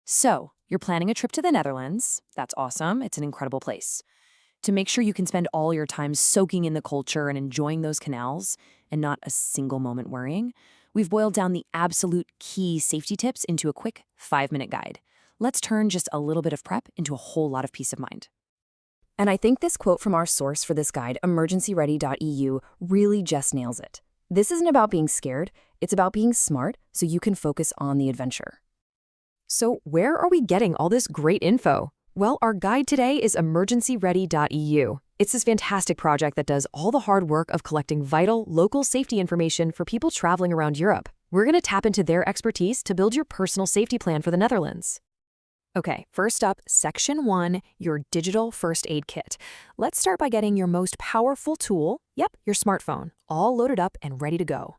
So, you're planning a trip to the Netherlands. That's awesome. It's an incredible place. To make sure you can spend all your time soaking in the culture and enjoying those canals and not a single moment worrying, we've boiled down the absolute key safety tips into a quick 5-minute guide. Let's turn just a little bit of prep into a whole lot of peace of mind. And I think this quote from our source for this guide, EmergencyReady.eu, really just nails it. This isn't about being scared, it's about being smart so you can focus on the adventure. So where are we getting all this great info? Well, our guide today is EmergencyReady.eu. It's this fantastic project that does all the hard work of collecting vital, local safety information for people traveling around Europe. We're going to tap into their expertise to build your personal safety plan for the Netherlands. Okay, first up, Section 1, your digital first aid kit. Let's start by getting your most powerful tool, your smartphone, all loaded up and ready to go.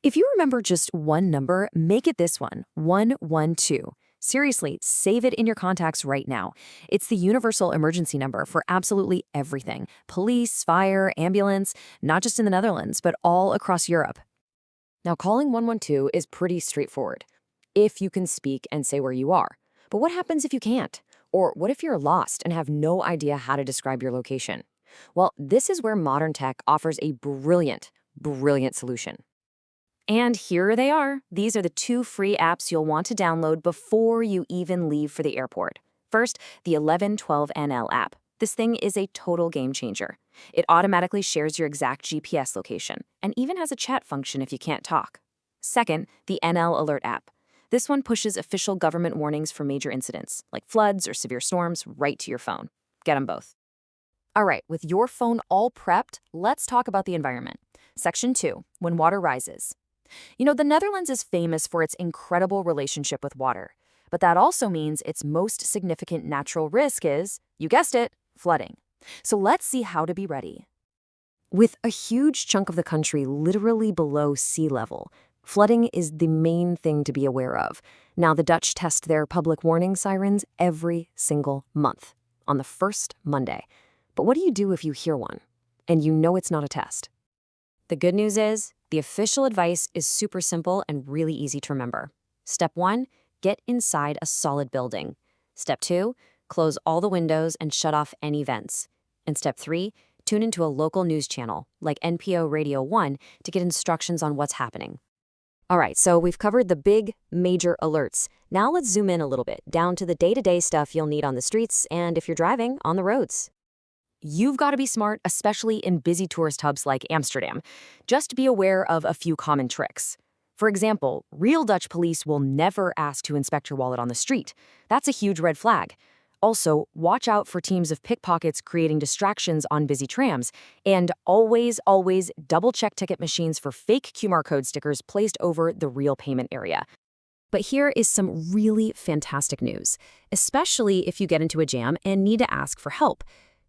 If you remember just one number, make it this one, 112. Seriously, save it in your contacts right now. It's the universal emergency number for absolutely everything. Police, fire, ambulance, not just in the Netherlands, but all across Europe. Now, calling 112 is pretty straightforward, if you can speak and say where you are. But what happens if you can't? Or what if you're lost and have no idea how to describe your location? Well, this is where modern tech offers a brilliant solution. And here they are. These are the 2 free apps you'll want to download before you even leave for the airport. First, the 1112NL app. This thing is a total game changer. It automatically shares your exact GPS location and even has a chat function if you can't talk. Second, the NL Alert app. This one pushes official government warnings for major incidents, like floods or severe storms, right to your phone. Get them both. All right, with your phone all prepped, let's talk about the environment. Section 2, when water rises. You know, the Netherlands is famous for its incredible relationship with water, but that also means its most significant natural risk is, you guessed it, flooding. So let's see how to be ready. With a huge chunk of the country literally below sea level, flooding is the main thing to be aware of. Now, the Dutch test their public warning sirens every single month, on the first Monday. But what do you do if you hear one, and you know it's not a test? The good news is, the official advice is super simple and really easy to remember. Step 1, get inside a solid building. Step 2, close all the windows and shut off any vents. And Step 3, tune into a local news channel, like NPO Radio 1, to get instructions on what's happening. All right, so we've covered the big, major alerts. Now let's zoom in a little bit, down to the day-to-day stuff you'll need on the streets and, if you're driving, on the roads. You've got to be smart, especially in busy tourist hubs like Amsterdam. Just be aware of a few common tricks. For example, real Dutch police will never ask to inspect your wallet on the street. That's a huge red flag. Also, watch out for teams of pickpockets creating distractions on busy trams. And always double-check ticket machines for fake QR code stickers placed over the real payment area. But here is some really fantastic news, especially if you get into a jam and need to ask for help.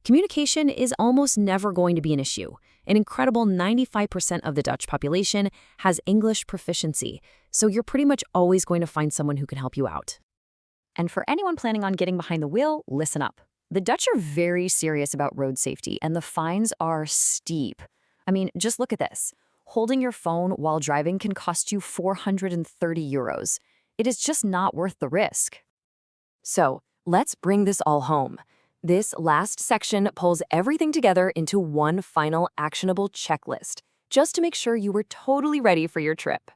Communication is almost never going to be an issue. An incredible 95% of the Dutch population has English proficiency, so you're pretty much always going to find someone who can help you out. And for anyone planning on getting behind the wheel, listen up. The Dutch are very serious about road safety, and the fines are steep. I mean, just look at this. Holding your phone while driving can cost you 430 euros. It is just not worth the risk. So, let's bring this all home. This last section pulls everything together into one final actionable checklist, just to make sure you were totally ready for your trip.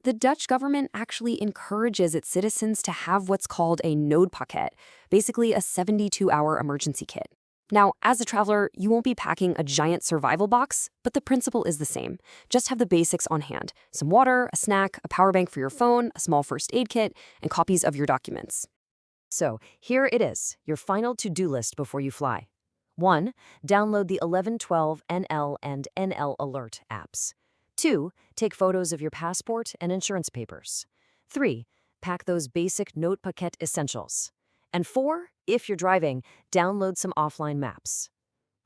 The Dutch government actually encourages its citizens to have what's called a noodpakket, basically a 72-hour emergency kit. Now, as a traveler, you won't be packing a giant survival box, but the principle is the same. Just have the basics on hand: some water, a snack, a power bank for your phone, a small first aid kit, and copies of your documents. So here it is, your final to-do list before you fly. 1. Download the 1112 NL and NL Alert apps. 2. Take photos of your passport and insurance papers. 3. Pack those basic notepaket essentials. And 4. If you're driving, download some offline maps.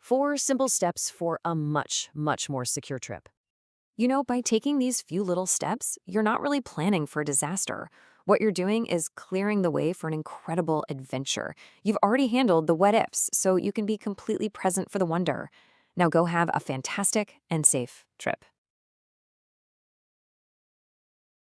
4 simple steps for a much more secure trip. You know, by taking these few little steps, you're not really planning for a disaster. What you're doing is clearing the way for an incredible adventure. You've already handled the what-ifs, so you can be completely present for the wonder. Now go have a fantastic and safe trip.